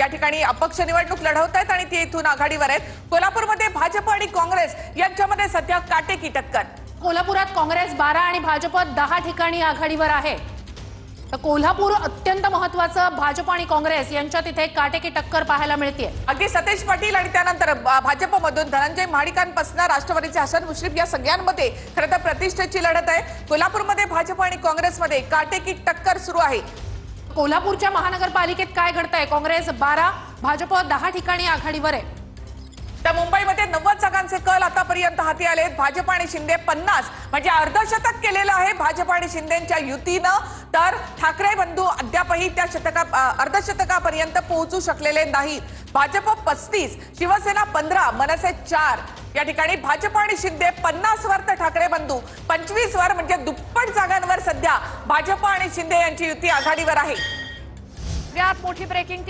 या ठिकाणी अपक्ष निवडणूक लढवत आहेत आणि ते इथून आघाडीवर आहेत। कोल्हापूरमध्ये भाजप आणि काँग्रेस यांच्यामध्ये सध्या काटेकी टक्कर। कोल्हापुरात काँग्रेस 12 आणि भाजप 10 ठिकाणी आघाडीवर आहे। तर कोल्हापूर अत्यंत महत्त्वाचं, भाजप आणि काँग्रेस यांच्यात इथे काटेकी टक्कर पाहायला मिळते। अगदी सतेज पाटील आणि त्यानंतर भाजपमधून धनंजय महाडिकांपासून राष्ट्रवादीचे हसन मुश्रीफ या सगळ्यांमध्ये खरं तर प्रतिष्ठेची लढत आहे। कोल्हापूरमध्ये भाजप आणि काँग्रेसमध्ये काटेकी टक्कर सुरू आहे। कोल्हापूरच्या महानगरपालिकेत काय घडतंय? काँग्रेस 12, भाजप 10 ठिकाणी आघाडीवर आहे। तर मुंबईमध्ये 90 जागांचे कल आतापर्यंत हाती आले आहेत। भाजप आणि शिंदे 50 म्हणजे अर्धशतक केलेलं आहे भाजप आणि शिंदेच्या युतीनं। तर ठाकरे बंधू अद्यापही त्या अर्धशतकापर्यंत पोहोचू शकलेले नाहीत। भाजप 35, शिवसेना 15, मनसे 4 या ठिकाणी भाजप आणि शिंदे 50 वर, तर ठाकरे बंधू 25 वर म्हणजे दुप्पट जागांवर सध्या भाजप आणि शिंदे यांची युती आघाडीवर आहे। यात मोठी ब्रेकिंग